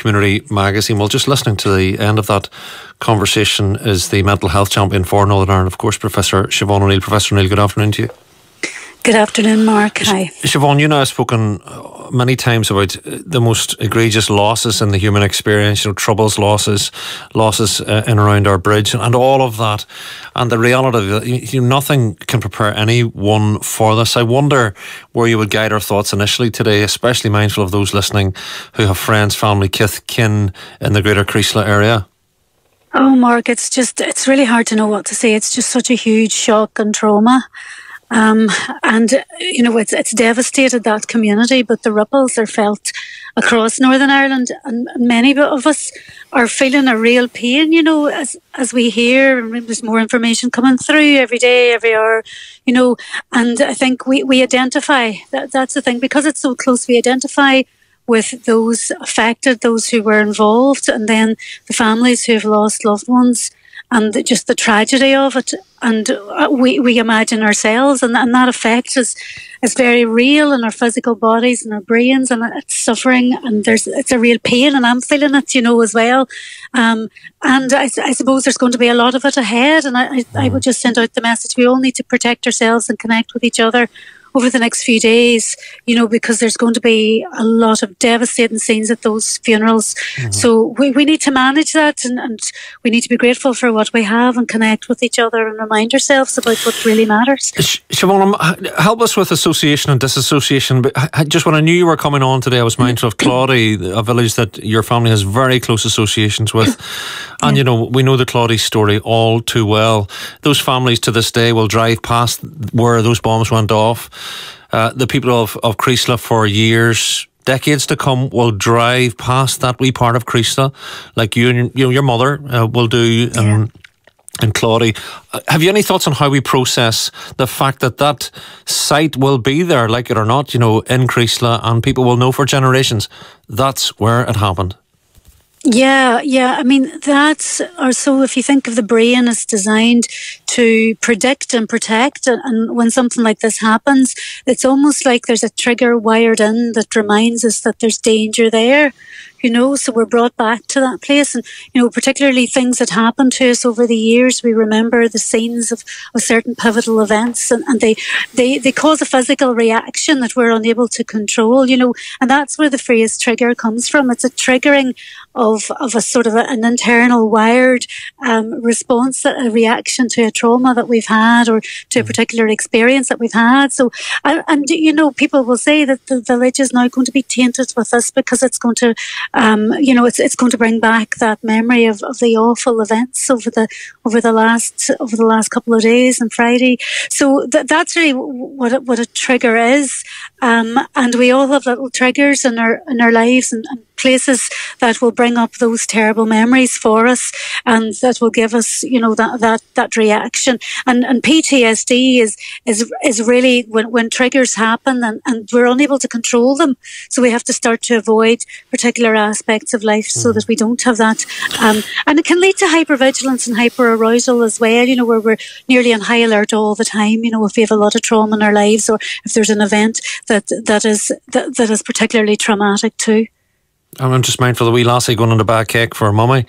Community Magazine. Well, just listening to the end of that conversation is the mental health champion for Northern Ireland, of course, Professor Siobhan O'Neill. Professor O'Neill, good afternoon to you. Good afternoon, Mark. Hi. Siobhan, you and I have spoken many times about the most egregious losses in the human experience, troubles, losses in and around our bridge and all of that. And the reality that nothing can prepare anyone for this. I wonder where you would guide our thoughts initially today, especially mindful of those listening who have friends, family, kith, kin in the greater Cresslough area. Oh, Mark, it's really hard to know what to say. It's just such a huge shock and trauma. It's devastated that community, but the ripples are felt across Northern Ireland, and many of us are feeling a real pain, as we hear, and there's more information coming through every day, every hour, and I think we identify, that's the thing, because it's so close, we identify with those affected, those who were involved, and then the families who have lost loved ones, and just the tragedy of it. And we imagine ourselves, and that effect is very real in our physical bodies and our brains, and it's suffering, and it's a real pain, and I'm feeling it, as well. And I suppose there's going to be a lot of it ahead, and I would just send out the message: we all need to protect ourselves and connect with each other over the next few days, because there's going to be a lot of devastating scenes at those funerals. Mm-hmm. So we need to manage that, and we need to be grateful for what we have and connect with each other and remind ourselves about what really matters. Siobhan, help us with association and disassociation. But just when I knew you were coming on today, I was mindful of Claudy, a village that your family has very close associations with. And, we know the Claudy story all too well. Those families to this day will drive past where those bombs went off. The people of Cresslough for years, decades to come, will drive past that wee part of Cresslough, like you and your mother will do in Claudy. Have you any thoughts on how we process the fact that site will be there, like it or not, in Cresslough, and people will know for generations that's where it happened? Yeah. I mean, so if you think of the brain as designed to predict and protect, and when something like this happens, it's almost like there's a trigger wired in that reminds us that there's danger there. So we're brought back to that place, and particularly things that happened to us over the years. We remember the scenes of certain pivotal events, and they cause a physical reaction that we're unable to control. And that's where the phrase trigger comes from. It's a triggering of a sort of an internal wired response, a reaction to a trauma that we've had, or to a particular experience that we've had. So, and people will say that the village is now going to be tainted with this because it's going to it's going to bring back that memory of the awful events over the last couple of days and Friday. So that's really what a trigger is, and we all have little triggers in our lives and places that will bring up those terrible memories for us, and that will give us that reaction. And PTSD is really when triggers happen and we're unable to control them, so we have to start to avoid particular aspects of life so that we don't have that, and it can lead to hypervigilance and hyperarousal as well, where we're nearly on high alert all the time, if we have a lot of trauma in our lives, or if there's an event that is particularly traumatic too. I'm just mindful of the wee lassie going into bag cake for her mummy,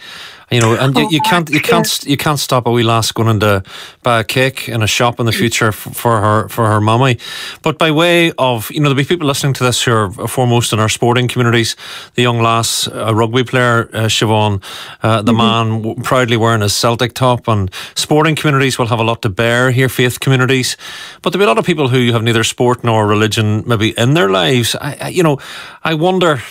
and you can't stop a wee lass going into bag cake in a shop in the future for her mummy. But by way of there'll be people listening to this who are foremost in our sporting communities. The young lass, a rugby player, Siobhan, the man proudly wearing his Celtic top, and sporting communities will have a lot to bear here. Faith communities, but there'll be a lot of people who have neither sport nor religion maybe in their lives. I wonder.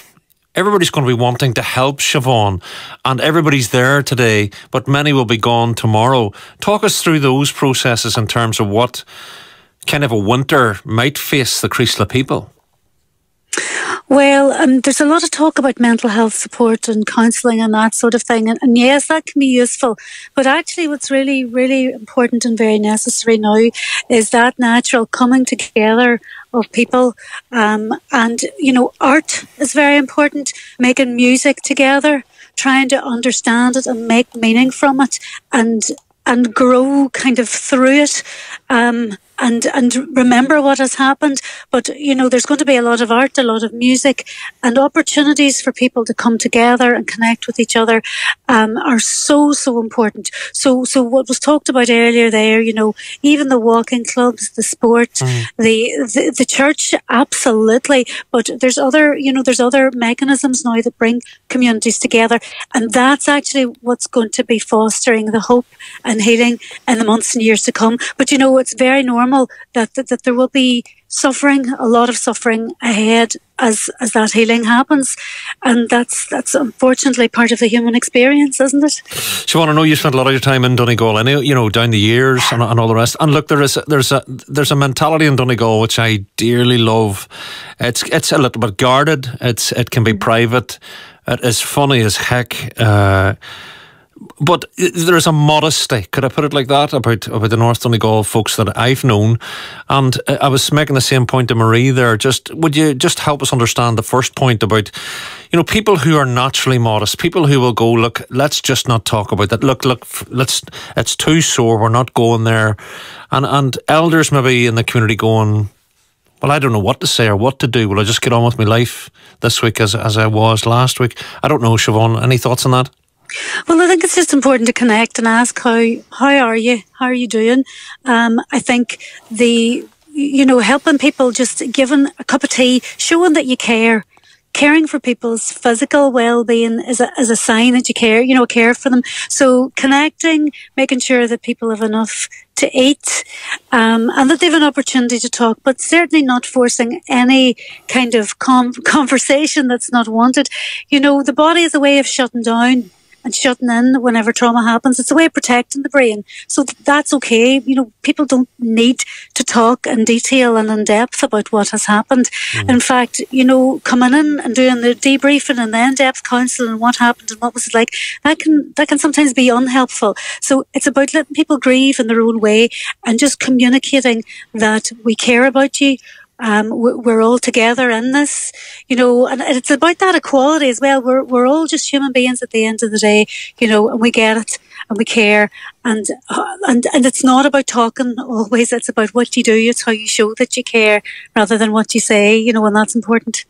Everybody's going to be wanting to help Siobhan, and everybody's there today, but many will be gone tomorrow. Talk us through those processes in terms of what kind of a winter might face the Cresslough people. Well, there's a lot of talk about mental health support and counselling and that sort of thing. And yes, that can be useful. But actually what's really, really important and very necessary now is that natural coming together of people. And, art is very important. Making music together, trying to understand it and make meaning from it, and grow kind of through it. and remember what has happened. But, there's going to be a lot of art, a lot of music, and opportunities for people to come together and connect with each other are so, so important. So what was talked about earlier there, even the walking clubs, the sport, the church, absolutely. But there's other mechanisms now that bring communities together. And that's actually what's going to be fostering the hope and healing in the months and years to come. But, it's very normal that there will be suffering, a lot of suffering ahead as that healing happens. And that's unfortunately part of the human experience, isn't it? Siobhan, I know you spent a lot of your time in Donegal, down the years and all the rest. And look, there's a mentality in Donegal which I dearly love. It's a little bit guarded. It can be private. It is funny as heck. But there's a modesty, could I put it like that, about the North Donegal folks that I've known. And I was making the same point to Marie there. Would you just help us understand the first point about, people who are naturally modest, people who will go, look, let's just not talk about that. Look, it's too sore, we're not going there. And elders maybe in the community going, well, I don't know what to say or what to do. Will I just get on with my life this week as I was last week? I don't know, Siobhan, any thoughts on that? Well, I think it's just important to connect and ask how are you? How are you doing? I think helping people, just giving a cup of tea, showing that you care. Caring for people's physical well-being is a sign that you care for them. So connecting, making sure that people have enough to eat, and that they have an opportunity to talk, but certainly not forcing any kind of conversation that's not wanted. The body is a way of shutting down and shutting in whenever trauma happens. It's a way of protecting the brain. So that's okay. People don't need to talk in detail and in depth about what has happened. In fact, coming in and doing the debriefing and the in-depth counselling and what happened and what was it like, that can sometimes be unhelpful. So it's about letting people grieve in their own way and just communicating that we care about you. We're all together in this, and it's about that equality as well. We're all just human beings at the end of the day, and we get it and we care. And it's not about talking always. It's about what you do. It's how you show that you care rather than what you say, and that's important.